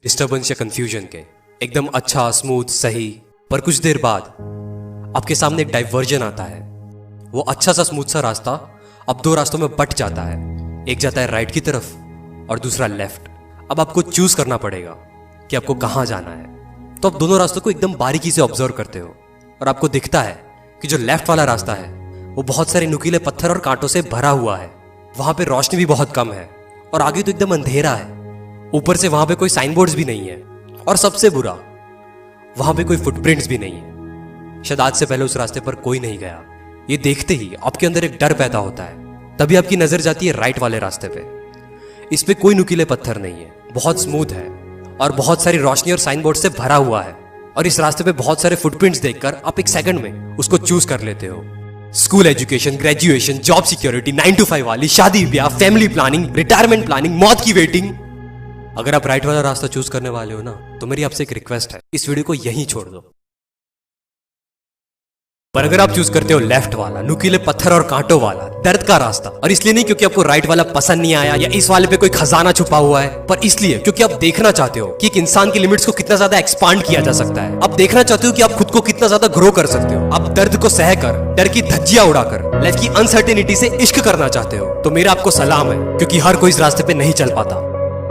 Disturbance या confusion के एकदम अच्छा स्मूथ सही। पर कुछ देर बाद आपके सामने एक डाइवर्जन आता है। वो अच्छा सा स्मूथ सा रास्ता अब दो रास्तों में बट जाता है। एक जाता है राइट की तरफ और दूसरा लेफ्ट। अब आपको चूज करना पड़ेगा कि आपको कहां जाना है। तो आप दोनों रास्तों को एकदम बारीकी से ऑब्जर्व करते हो और आपको दिखता है कि जो लेफ्ट वाला रास्ता है वो बहुत सारे नुकीले पत्थर और कांटों से भरा हुआ है। वहां पे रोशनी भी बहुत कम है और आगे तो एकदम अंधेरा है। ऊपर से वहां पे कोई साइन बोर्ड्स भी नहीं है और सबसे बुरा वहां पे कोई फुटप्रिंट्स भी नहीं है। शायद आज से पहले उस रास्ते पर कोई नहीं गया। ये देखते ही आपके अंदर एक डर पैदा होता है। तभी आपकी नजर जाती है राइट वाले रास्ते पे। इस पे कोई नुकीले पत्थर नहीं है, बहुत स्मूथ है और बहुत सारी रोशनी और साइन बोर्ड से भरा हुआ है। और इस रास्ते पे बहुत सारे फुटप्रिंट्स देखकर आप एक सेकंड में उसको चूज कर लेते हो। School education, graduation, job security, 9 to 5 वाली, शादी ब्याह, फैमिली प्लानिंग, रिटायरमेंट प्लानिंग, मौत की वेटिंग। अगर आप राइट वाला रास्ता चूज करने वाले हो ना, तो मेरी आपसे एक रिक्वेस्ट है, इस वीडियो को यहीं छोड़ दो। पर अगर आप चूज करते हो लेफ्ट वाला, नुकीले पत्थर और कांटों वाला, दर्द का रास्ता, और इसलिए नहीं क्योंकि आपको राइट वाला पसंद नहीं आया या इस वाले पे कोई खजाना छुपा हुआ है, पर इसलिए क्योंकि आप देखना चाहते हो कि एक इंसान की लिमिट्स को कितना ज्यादा एक्सपांड किया जा सकता है। आप देखना चाहते हो कि आप खुद को कितना ज्यादा ग्रो कर सकते हो। आप दर्द को सहकर, डर की धज्जियां उड़ाकर, लाइफ की अनसर्टेनिटी से इश्क करना चाहते हो, तो मेरा आपको सलाम है, क्योंकि हर कोई इस रास्ते पे नहीं चल पाता।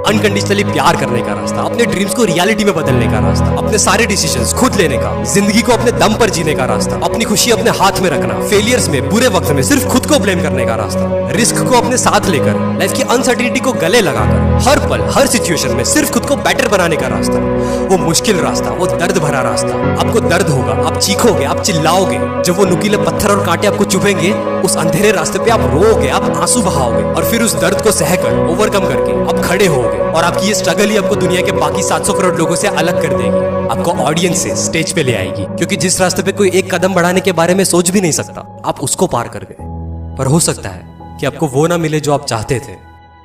अनकंडीशनली प्यार करने का रास्ता, अपने ड्रीम्स को रियलिटी में बदलने का रास्ता, अपने सारे डिसीजंस खुद लेने का, जिंदगी को अपने दम पर जीने का रास्ता, अपनी खुशी अपने हाथ में रखना, फेलियर्स में, बुरे वक्त में सिर्फ खुद को ब्लेम करने का रास्ता, रिस्क को अपने साथ लेकर, लाइफ की अनसर्टेनिटी को गले लगाकर, हर पल हर सिचुएशन में सिर्फ खुद को बेटर बनाने का रास्ता। वो मुश्किल रास्ता, वो दर्द भरा रास्ता। आपको दर्द होगा, आप चीखोगे, आप चिल्लाओगे। जब वो नुकीले पत्थर और कांटे आपको चुभेंगे, उस अंधेरे रास्ते पे आप रोओगे, आप आंसू बहाओगे, और फिर उस दर्द को सहकर, ओवरकम करके आप खड़े होगे। और आपकी ये स्ट्रगल ही आपको दुनिया के बाकी 700 करोड़ लोगों से अलग कर देगी, आपको ऑडियंस से स्टेज पे ले आएगी। क्योंकि जिस रास्ते पे कोई एक कदम बढ़ाने के बारे में सोच भी नहीं सकता, आप उसको पार कर गए। पर हो सकता है कि आपको वो ना मिले जो आप चाहते थे।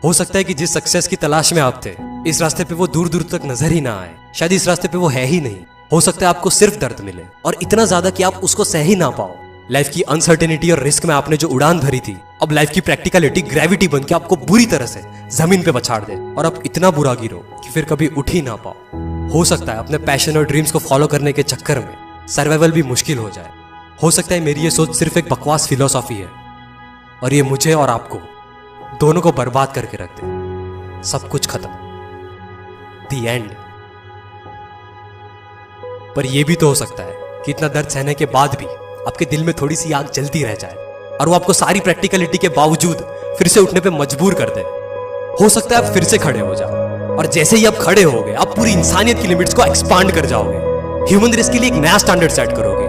हो सकता है कि जिस सक्सेस की तलाश में आप थे, इस रास्ते पे वो दूर दूर तक नजर ही ना आए। शायद इस रास्ते पे वो है ही नहीं। हो सकता है आपको सिर्फ दर्द मिले, और इतना ज्यादा कि आप उसको सह ही ना पाओ। लाइफ की अनसर्टेनिटी और रिस्क में आपने जो उड़ान भरी थी, अब लाइफ की प्रैक्टिकलिटी ग्रेविटी बन के आपको बुरी तरह से जमीन पे पछाड़ दे, और आप इतना बुरा गिरो कि फिर कभी उठ ही ना पाओ। हो सकता है अपने पैशन और ड्रीम्स को फॉलो करने के चक्कर में सर्वाइवल भी मुश्किल हो जाए। हो सकता है मेरी ये सोच सिर्फ एक बकवास फिलोसॉफी है, और ये मुझे और आपको दोनों को बर्बाद करके रख दे। सब कुछ खत्म, द एंड। पर यह भी तो हो सकता है कि इतना दर्द सहने के बाद भी आपके दिल में थोड़ी सी आग जलती रह जाए, और वो आपको सारी प्रैक्टिकलिटी के बावजूद फिर से उठने पे मजबूर कर दे। हो सकता है आप फिर से खड़े हो जाओ, और जैसे ही आप खड़े होगे, आप पूरी इंसानियत की लिमिट्स को एक्सपांड कर जाओगे। ह्यूमन रेस के लिए एक नया स्टैंडर्ड सेट करोगे।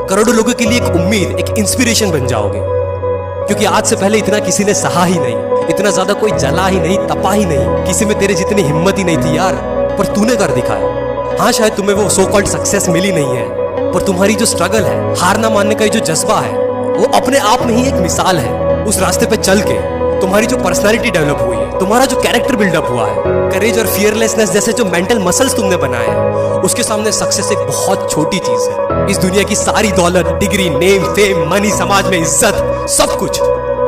करोड़ों लोगों के लिए एक उम्मीद, एक इंस्पिरेशन बन जाओगे। क्योंकि आज से पहले इतना किसी ने सहा ही नहीं, इतना ज्यादा कोई जला ही नहीं, तपा ही नहीं, किसी में तेरे जितनी हिम्मत ही नहीं थी यार। पर तूने कर दिखाया। हाँ, शायद तुम्हें वो सो कॉल्ड सक्सेस मिली नहीं है, पर तुम्हारी जो स्ट्रगल है, हार ना मानने का जो जज्बा है, वो अपने आप में ही एक मिसाल है। उस रास्ते पे चल के तुम्हारी जो पर्सनालिटी डेवलप हुई है, तुम्हारा जो कैरेक्टर बिल्डअप हुआ है, करेज और फियरलेसनेस जैसे जो मेंटल मसल्स तुमने बनाए हैं, उसके सामने सक्सेस एक बहुत छोटी चीज है। इस दुनिया की सारी दौलत, डिग्री, नेम, फेम, मनी, समाज में इज्जत, सब कुछ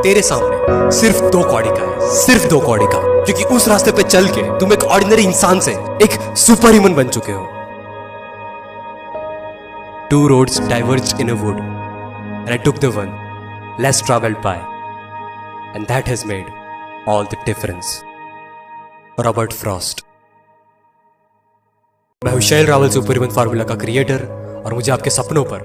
तेरे सामने सिर्फ 2 कौड़ी का है, सिर्फ 2 कौड़ी का। क्योंकि उस रास्ते पे चल के तुम एक ऑर्डिनरी इंसान से एक सुपर ह्यूमन बन चुके हो। 2 roads diverged in a wood, and I took the one less traveled by, and that has made all the difference. Robert Frost. मैं हूं शैल रावल, सुपर ह्यूमन फार्मूला का क्रिएटर, और मुझे आपके सपनों पर